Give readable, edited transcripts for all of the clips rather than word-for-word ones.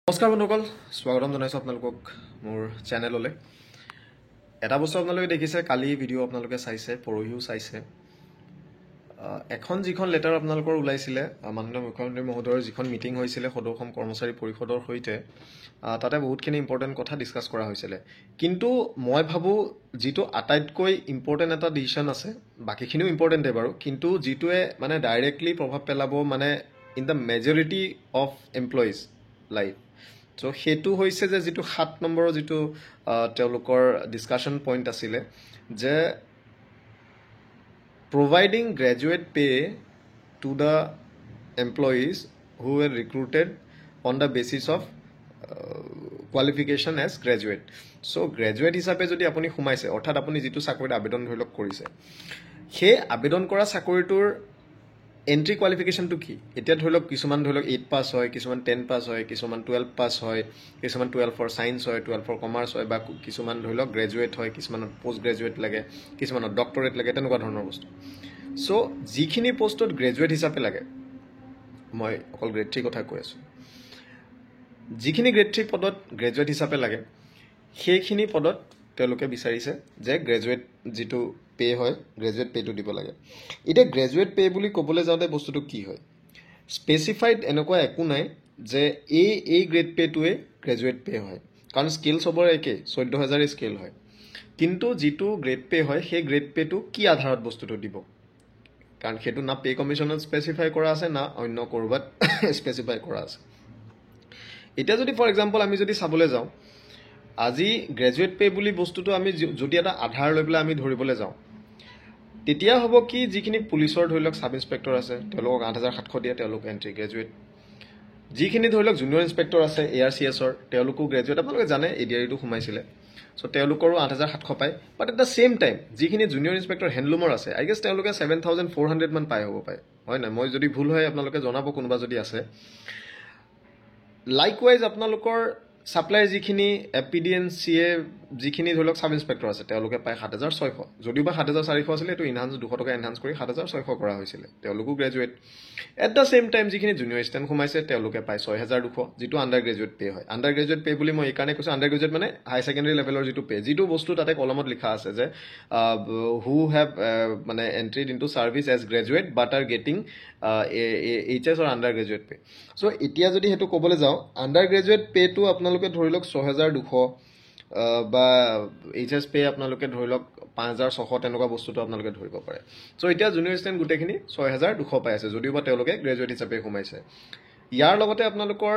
নমস্কাৰ বন্ধুসকল, স্বাগতম জনাইছোঁ আপোনালোকক মোৰ চেনেললৈ। এটা বস্তু আপোনালোকে দেখিছে, কালি ভিডিঅ' আপোনালোকে চাইছে, পৰহিও চাইছে। যিখন লেটাৰ আপোনালোকৰ ওলাইছিলে মাননীয় মুখ্যমন্ত্ৰী মহোদয়ৰ যিখন মিটিং হৈছিলে সদৌ অসম কৰ্মচাৰী পৰিষদৰ সৈতে, তাতে বহুতখিনি ইম্পৰ্টেণ্ট কথা ডিছকাছ কৰা হৈছিলে। কিন্তু মই ভাবোঁ যিটো আটাইতকৈ ইম্পৰ্টেণ্ট এটা ডিচিশ্যন আছে, বাকীখিনিও ইম্পৰ্টেণ্টেই বাৰু, কিন্তু যিটোৱে মানে ডাইৰেক্টলি প্ৰভাৱ পেলাব মানে in the majority of employees life. So' সেইটো হৈছে যে যিটো 7 নম্বৰৰ যিটো তেওঁলোকৰ ডিছকাশ্যন পইণ্ট আছিলে যে providing graduate pay to the employees who were recruited on the basis of qualification as graduate. So graduate হিচাপে যদি আপুনি সোমাইছে, অৰ্থাৎ আপুনি যিটো চাকৰিত আবেদন ধৰি লওক কৰিছে, সেই আবেদন কৰা চাকৰিটোৰ এণ্ট্ৰি কোৱালিফিকেশ্যনটো কি? এতিয়া ধৰি লওক কিছুমান ধৰি লওক 8 পাছ হয়, কিছুমান 10 পাছ হয়, কিছুমান 12 পাছ হয়, কিছুমান 12 ছায়েন্স হয়, 12 কমাৰ্চ হয়, বা কিছুমান ধৰি লওক গ্ৰেজুৱেট হয়, কিছুমানত পষ্ট গ্ৰেজুৱেট লাগে, কিছুমানত ডক্টৰেট লাগে, তেনেকুৱা ধৰণৰ বস্তু। চ' যিখিনি পষ্টত গ্ৰেজুৱেট হিচাপে লাগে, মই অকল গ্ৰেড 3 কথা কৈ আছোঁ, যিখিনি গ্ৰেড 3 পদত গ্ৰেজুৱেট হিচাপে লাগে সেইখিনি পদত তেওঁলোকে বিচাৰিছে যে গ্ৰেজুৱেট যিটো পে হয়, গ্ৰেজুৱেট পে'টো দিব লাগে। এতিয়া গ্ৰেজুৱেট পে' বুলি ক'বলৈ যাওঁতে বস্তুটো কি হয়, স্পেচিফাইড এনেকুৱা একো নাই যে এই গ্ৰেড পে'টোৱে গ্ৰেজুৱেট পে' হয়, কাৰণ স্কেল চবৰে একেই, 14,000 স্কেল হয়। কিন্তু যিটো গ্ৰেড পে' হয় সেই গ্ৰেড পে'টো কি আধাৰত বস্তুটো দিব, কাৰণ সেইটো না পে' কমিশ্যনত স্পেচিফাই কৰা আছে, না অন্য ক'ৰবাত স্পেচিফাই কৰা আছে। এতিয়া যদি ফৰ এক্সাম্পল আমি যদি চাবলৈ যাওঁ, আজি গ্ৰেজুৱেট পে' বুলি বস্তুটো আমি যদি এটা আধাৰ লৈ পেলাই আমি ধৰিবলৈ যাওঁ, তেতিয়া হ'ব কি, যিখিনি পুলিচৰ ধৰি লওক ছাব ইনস্পেক্টৰ আছে তেওঁলোকক 8,700 দিয়ে, তেওঁলোক এণ্ট্ৰি গ্ৰেজুৱেট। যিখিনি ধৰি লওক জুনিয়ৰ ইনস্পেক্টৰ আছে ARCSৰ, তেওঁলোকো গ্ৰেজুৱেট। আপোনালোকে জানে ADREটো সোমাইছিলে, চ' তেওঁলোকৰো 8,700 পায়। But at the same time যিখিনি জুনিয়ৰ ইনস্পেক্টৰ হেণ্ডলুমৰ আছে, আই গেছ তেওঁলোকে 7,400 মান পাই হ'ব পাৰে, হয় নাই? মই যদি ভুল হয় আপোনালোকে জনাব, কোনোবা যদি আছে। লাইকৱাইজ আপোনালোকৰ ছাপ্লাইৰ যিখিনি FPDNCA যিখিনি ধৰি লওক ছাব ইনস্পেক্টৰ আছে, তেওঁলোকে পায় 7,600। যদিও বা 7,400 আছিলে, এইটো 200 টকা এনহান্স কৰি 7,600 কৰা হৈছিলে, তেওঁলোকো graduate. At the same time যিখিনি জুনিয়ৰ ষ্টেণ্ড সোমাইছে তেওঁলোকে পায় 6,200, যিটো আণ্ডাৰ গ্ৰেজুৱেট পে' হয়। আণ্ডাৰ গ্ৰেজুৱেট পে' বুলি মই এইকাৰণে কৈছোঁ, আণ্ডাৰ গ্ৰেজুৱেট মানে হাই ছেকেণ্ডেৰী লেভেলৰ যিটো পে', যিটো বস্তু তাতে কলমত লিখা আছে যে হু হেভ মানে entered in to service as graduate but are getting HS or under graduate pay'. So' এতিয়া যদি সেইটো ক'বলৈ যাওঁ, আণ্ডাৰ গ্ৰেজুৱেট পে'টো আপোনালোকে ধৰি লওক 6,200, বা HS পে' আপোনালোকে ধৰি লওক 5,600, তেনেকুৱা বস্তুটো আপোনালোকে ধৰিব পাৰে। চ' এতিয়া জুনিয়ৰ ষ্টেণ্ড গোটেইখিনি 6,200 পাই আছে, যদিও বা তেওঁলোকে গ্ৰেজুৱেট হিচাপে সোমাইছে। ইয়াৰ লগতে আপোনালোকৰ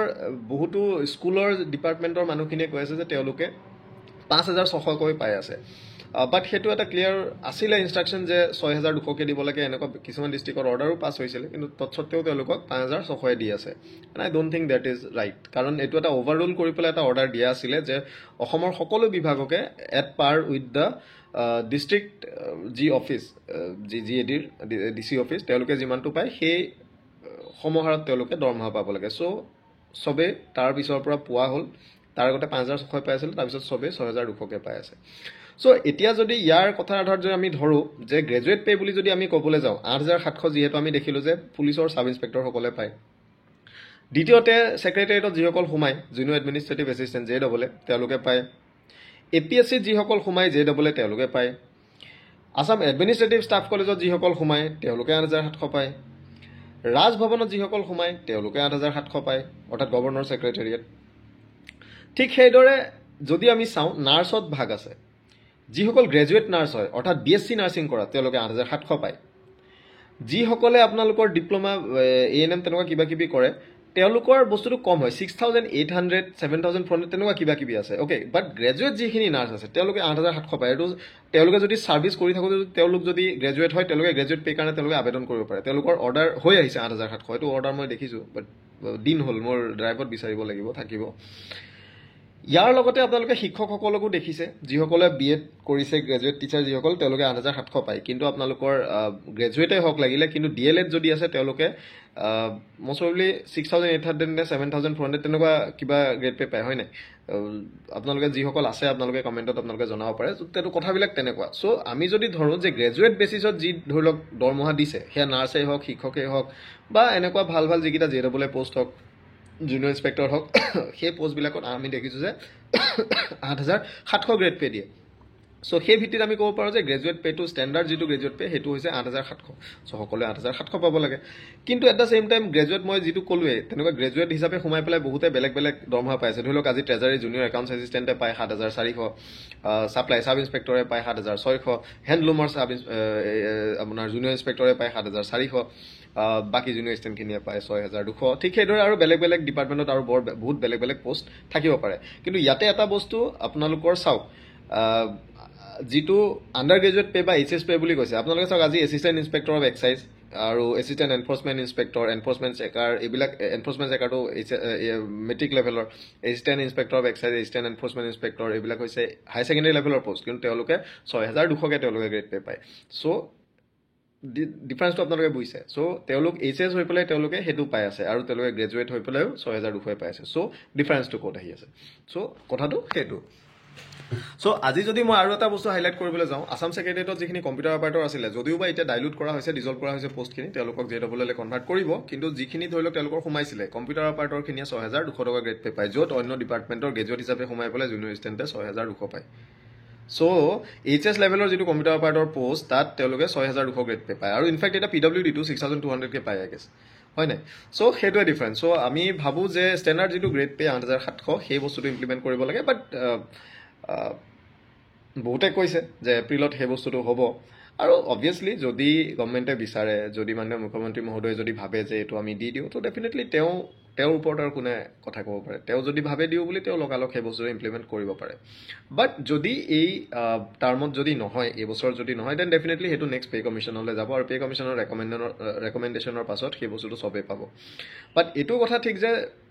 বহুতো স্কুলৰ ডিপাৰ্টমেণ্টৰ মানুহখিনিয়ে কৈ আছে যে তেওঁলোকে 5,600কৈ পাই আছে। বাট সেইটো এটা ক্লিয়াৰ আছিলে ইনষ্ট্ৰাকশ্যন যে 6,200কৈ দিব লাগে, এনেকুৱা কিছুমান ডিষ্ট্ৰিক্টৰ অৰ্ডাৰো পাছ হৈছিলে, কিন্তু তৎসত্ত্বেও তেওঁলোকক 5,600 দি আছে। And I don't think that is right, কাৰণ এইটো এটা অভাৰৰুল কৰি পেলাই এটা অৰ্ডাৰ দিয়া আছিলে যে অসমৰ সকলো বিভাগকে at per with the district যি অফিচ, GADৰ DC অফিচ, তেওঁলোকে যিমানটো পায় সেই সমাহাৰত তেওঁলোকে দৰমহা পাব লাগে। চ' চবেই তাৰ পিছৰ পৰা পোৱা হ'ল, তাৰ আগতে 5,600 পাই আছিল, তাৰপিছত চবেই 6,200কৈ পাই আছে। চ' এতিয়া যদি ইয়াৰ কথাৰ আধাৰত যদি আমি ধৰোঁ যে গ্ৰেজুৱেট পে' বুলি যদি আমি ক'বলৈ যাওঁ, 8,700 যিহেতু আমি দেখিলোঁ যে পুলিচৰ ছাব ইনস্পেক্টৰসকলে পায়। দ্বিতীয়তে ছেক্ৰেটেৰিয়েটত যিসকল সোমায়, জুনিয়ৰ এডমিনিষ্ট্ৰেটিভ এছিষ্টেণ্ট JAA, তেওঁলোকে পায়। APSCত যিসকল সোমায় JAA, তেওঁলোকে পায়। আছাম এডমিনিষ্ট্ৰেটিভ ষ্টাফ কলেজত যিসকল সোমায় তেওঁলোকে 8,700 পায়। ৰাজভৱনত যিসকল সোমায় তেওঁলোকে 8,700 পায়, অৰ্থাৎ গভৰ্ণৰ ছেক্ৰেটেৰিয়েট। ঠিক সেইদৰে যদি আমি চাওঁ, নাৰ্ছত ভাগ আছে, যিসকল গ্ৰেজুৱেট নাৰ্ছ হয়, অৰ্থাৎ BSc নাৰ্ছিং কৰা, তেওঁলোকে 8,700 পায়। যিসকলে আপোনালোকৰ ডিপ্ল'মা ANM তেনেকুৱা কিবা কিবি কৰে, তেওঁলোকৰ বস্তুটো কম হয়, 6,800, 7,400 তেনেকুৱা কিবা কিবি আছে। অ'কে, বাট গ্ৰেজুৱেট যিখিনি নাৰ্ছ আছে তেওঁলোকে 8,700 পায়। এইটো তেওঁলোকে যদি ছাৰ্ভিচ কৰি থাকোঁতে তেওঁলোক যদি গ্ৰেজুৱেট হয়, তেওঁলোকে গ্ৰেজুৱেট পে' কাৰণে তেওঁলোকে আবেদন কৰিব পাৰে। তেওঁলোকৰ অৰ্ডাৰ হৈ আহিছে 8,700, এইটো অৰ্ডাৰ মই দেখিছোঁ, বাট দিন হ'ল, মোৰ ড্ৰাইভত বিচাৰিব লাগিব, থাকিব। ইয়াৰ লগতে আপোনালোকে শিক্ষকসকলকো দেখিছে, যিসকলে BEd কৰিছে, গ্ৰেজুৱেট টিচাৰ যিসকল, তেওঁলোকে 8,700 পায়। কিন্তু আপোনালোকৰ গ্ৰেজুৱেটেই হওক লাগিলে, কিন্তু DLEd যদি আছে তেওঁলোকে মষ্ট প্ৰবলি 6,800 নে 7,400 তেনেকুৱা কিবা গ্ৰেড পে' পায়, হয় নাই? আপোনালোকে যিসকল আছে আপোনালোকে কমেণ্টত আপোনালোকে জনাব পাৰে। সেইটো কথাবিলাক তেনেকুৱা। চ' আমি যদি ধৰোঁ যে গ্ৰেজুৱেট বেচিছত যি ধৰি লওক দৰমহা দিছে, সেয়া নাৰ্ছেই হওক, শিক্ষকেই হওক, বা এনেকুৱা ভাল ভাল যিকেইটা JAA পষ্ট হওক, জুনিয়ৰ ইনস্পেক্টৰ হওক সেই পোষ্টবিলাকত আমি দেখিছোঁ যে 8,700 গ্ৰেড পে দিয়ে সো সেই ভিত্তিত আমি ক'ব পাৰোঁ যে গ্ৰেজুৱেট পেটো ষ্টেণ্ডাৰ্ড যিটো গ্ৰেজুৱেট পে সেইটো হৈছে 8,700 সো সকলোৱে 8,700 পাব লাগে কিন্তু at the same time graduate মই যিটো ক'লোৱে তেনেকুৱা গ্ৰেজুৱেট হিচাপে সোমাই পেলাই বহুতে বেলেগ বেলেগ দৰমহা পাইছে ধৰি লওক আজি ট্ৰেজাৰী জুনিয়ৰ একাউণ্টছ এছিষ্টেণ্টে পায় 7,400 ছাপ্লাই ছাব ইনস্পেক্টৰে পায় 7,600 হেণ্ডলুমৰ আপোনাৰ জুনিয়ৰ ইনস্পেক্টৰে পায় 7,400 বাকী জুনিয়ৰ এছিষ্টেণ্টখিনিয়ে পায় 6,200 ঠিক সেইদৰে আৰু বেলেগ বেলেগ ডিপাৰ্টমেণ্টত আৰু বহুত বেলেগ বেলেগ পোষ্ট থাকিব পাৰে কিন্তু ইয়াতে এটা বস্তু আপোনালোকৰ চাওক যিটো আণ্ডাৰ গ্ৰেজুৱেট পে বা এইচ এছ পে বুলি কৈছে আপোনালোকে চাওক আজি এছিষ্টেণ্ট ইনস্পেক্টৰ অফ এক্সাইজ আৰু assistant enforcement inspector enforcement checker এইবিলাক এনফৰ্চমেণ্ট চেকাৰটো মেট্ৰিক লেভেলৰ assistant inspector of excise assistant enforcement inspector এইবিলাক হৈছে হাই ছেকেণ্ডেৰী লেভেলৰ পোষ্ট কিন্তু তেওঁলোকে 6,200কৈ তেওঁলোকে গ্ৰেড পে পায় চ' ডিফাৰেঞ্চটো আপোনালোকে বুজিছে চ' তেওঁলোক এইচ এছ হৈ পেলাই তেওঁলোকে সেইটো পাই আছে আৰু তেওঁলোকে গ্ৰেজুৱেট হৈ পেলাইও 6,200 পাই আছে চ' ডিফাৰেঞ্চটো ক'ত আহি আছে চ' কথাটো সেইটো চ' আজি যদি মই আৰু এটা বস্তু হাইলাইট কৰিবলৈ যাওঁ আছাম ছেক্ৰেটেৰিয়েটত যিখিনি কম্পিউটাৰ অপাৰেটৰ আছিলে যদিও বা এতিয়া ডাইলুট কৰা হৈছে ডিজল্ভ কৰা হৈছে পোষ্টখিনি তেওঁলোকক JWL কনভাৰ্ট কৰিব কিন্তু যিখিনি ধৰি লওক তেওঁলোকৰ সোমাইছিলে কম্পিউটাৰ অপাৰেটৰখিনিয়ে 6,200 টকা গ্ৰেড পে পায় য'ত অন্য ডিপাৰ্টমেণ্টৰ গ্ৰেজুৱেট হিচাপে সোমাই পেলাই জুনিয়ৰ এছিষ্টেণ্টে 6,200 পায় চ' এইচ এছ লেভেলৰ যিটো কম্পিউটাৰ অপাৰেটৰ পোষ্ট তাত তেওঁলোকে 6,200 গ্ৰেড পে পায় আৰু ইনফেক্ট এটা PWD-টো 6,200কৈ পায় আই গেছ হয় নাই চ' সেইটোৱে ডিফাৰেঞ্চ চ' আমি ভাবোঁ যে ষ্টেণ্ডাৰ্ড যিটো গ্ৰেড পে 8,700 সেই বস্তুটো ইমপ্লিমেণ্ট কৰিব লাগে বাট বহুতে কৈছে যে এপ্ৰিলত সেই বস্তুটো হ'ব আৰু অবভিয়াছলি যদি গভৰ্ণমেণ্টে বিচাৰে যদি মানে মুখ্যমন্ত্ৰী মহোদয়ে যদি ভাবে যে এইটো আমি দি দিওঁ তো ডেফিনেটলি তেওঁৰ ওপৰত আৰু কোনে কথা ক'ব পাৰে তেওঁ যদি ভাবে দিওঁ বুলি তেওঁ লগালগ সেই বস্তুটো ইমপ্লিমেণ্ট কৰিব পাৰে বাট যদি এই টাৰ্মত যদি নহয় এই বছৰত যদি নহয় দেন ডেফিনেটলি সেইটো নেক্সট পে' কমিশ্যনলৈ যাব আৰু পে' কমিশ্যনৰ ৰেকমেণ্ডেশ্যনৰ পাছত সেই বস্তুটো চবেই পাব বাট এইটো কথা ঠিক যে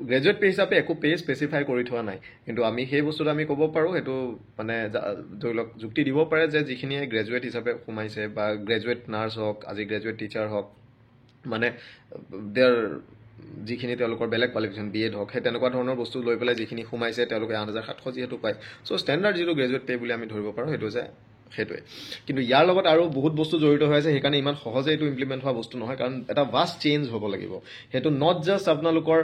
গ্ৰেজুৱেট পে' হিচাপে একো পে' স্পেচিফাই কৰি থোৱা নাই কিন্তু আমি সেই বস্তুটো আমি ক'ব পাৰোঁ সেইটো মানে ধৰি লওক যুক্তি দিব পাৰে যে যিখিনিয়ে গ্ৰেজুৱেট হিচাপে সোমাইছে বা গ্ৰেজুৱেট নাৰ্ছ হওক আজি গ্ৰেজুৱেট টিচাৰ হওক মানে দেয়াৰ যিখিনি তেওঁলোকৰ বেলেগ কোৱালিফিকেশ্যন BEd হওক সেই তেনেকুৱা ধৰণৰ বস্তু লৈ পেলাই যিখিনি সোমাইছে তেওঁলোকে 8,700 যিহেতু পায় চ' ষ্টেণ্ডাৰ্ড যিটো গ্ৰেজুৱেট পে' বুলি আমি ধৰিব পাৰোঁ সেইটো হৈছে সেইটোৱে কিন্তু ইয়াৰ লগত আৰু বহুত বস্তু জড়িত হৈ আছে সেইকাৰণে ইমান সহজে এইটো ইমপ্লিমেণ্ট হোৱা বস্তু নহয় কাৰণ এটা ভাষ্ট চেঞ্জ হ'ব লাগিব সেইটো নট জাষ্ট আপোনালোকৰ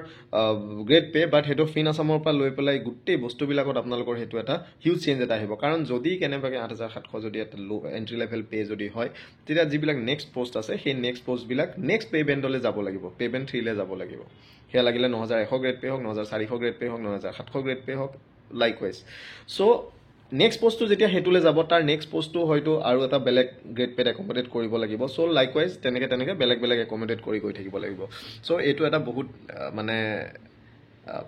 গ্ৰেড পে' বাট সেইটো ফিন আছামৰ পৰা লৈ পেলাই গোটেই বস্তুবিলাকত আপোনালোকৰ সেইটো এটা হিউজ চেঞ্জ এটা আহিব কাৰণ যদি কেনেবাকৈ 8,700 যদি এটা ল' এণ্ট্ৰি লেভেল পে' যদি হয় তেতিয়া যিবিলাক নেক্সট পষ্ট আছে সেই নেক্সট পষ্টবিলাক নেক্সট পে' বেণ্ডলৈ যাব লাগিব পে' বেণ্ড 3লৈ যাব লাগিব সেয়া লাগিলে 9,100 গ্ৰেড পে' হওক 9,400 গ্ৰেড পে' হওক 9,700 গ্ৰেড পে' হওক লাইকৱাইজ চ' নেক্সট পষ্টটো যেতিয়া সেইটোলৈ যাব তাৰ নেক্সট পষ্টটো হয়তো আৰু এটা বেলেগ গ্ৰেড পেড একমডেট কৰিব লাগিব চ' লাইকৱাইজ তেনেকৈ বেলেগ বেলেগ একমডেট কৰি গৈ থাকিব লাগিব চ' এইটো এটা বহুত মানে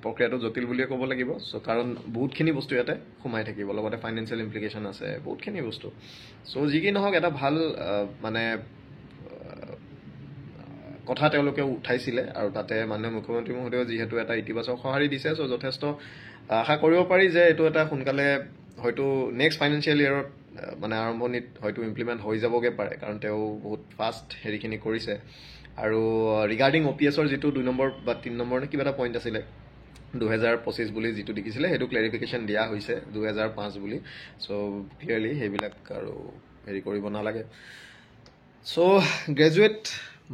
প্ৰক্ৰিয়াটো জটিল বুলিয়ে ক'ব লাগিব চ' কাৰণ বহুতখিনি বস্তু ইয়াতে সোমাই থাকিব লগতে ফাইনেন্সিয়েল ইমপ্লিকেশ্যন আছে বহুতখিনি বস্তু চ' যি কি নহওক এটা ভাল মানে কথা তেওঁলোকে উঠাইছিলে আৰু তাতে মাননীয় মুখ্যমন্ত্ৰী মহোদয়ে যিহেতু এটা ইতিবাচক সঁহাৰি দিছে চ' যথেষ্ট আশা কৰিব পাৰি যে এইটো এটা সোনকালে হয়তো নেক্সট ফাইনেন্সিয়েল ইয়েৰত মানে আৰম্ভণিত হয়তো ইমপ্লিমেণ্ট হৈ যাবগৈ পাৰে কাৰণ তেওঁ বহুত ফাষ্ট হেৰিখিনি কৰিছে আৰু ৰিগাৰ্ডিং OPSৰ যিটো 2 নম্বৰ বা 3 নম্বৰ নে কিবা এটা পইণ্ট আছিলে 2025 বুলি যিটো দেখিছিলে সেইটো ক্লেৰিফিকেশ্যন দিয়া হৈছে 2005 বুলি চ' ক্লিয়াৰলি সেইবিলাক আৰু হেৰি কৰিব নালাগে চ' গ্ৰেজুৱেট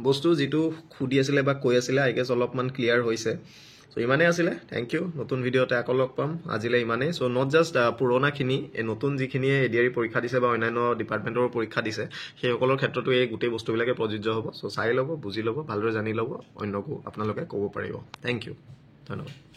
বস্তু যিটো সুধি আছিলে বা কৈ আছিলে আই গেছ অলপমান ক্লিয়াৰ হৈছে চ' ইমানেই আছিলে থেংক ইউ নতুন ভিডিঅ'তে আকৌ লগ পাম আজিলৈ ইমানেই চ' নট জাষ্ট পুৰণাখিনি এই নতুন যিখিনিয়ে ADR পৰীক্ষা দিছে বা অন্যান্য ডিপাৰ্টমেণ্টৰ পৰীক্ষা দিছে সেইসকলৰ ক্ষেত্ৰতো এই গোটেই বস্তুবিলাকে প্ৰযোজ্য হ'ব চ' চাই ল'ব বুজি ল'ব ভালদৰে জানি ল'ব অন্যকো আপোনালোকে ক'ব পাৰিব থেংক ইউ ধন্যবাদ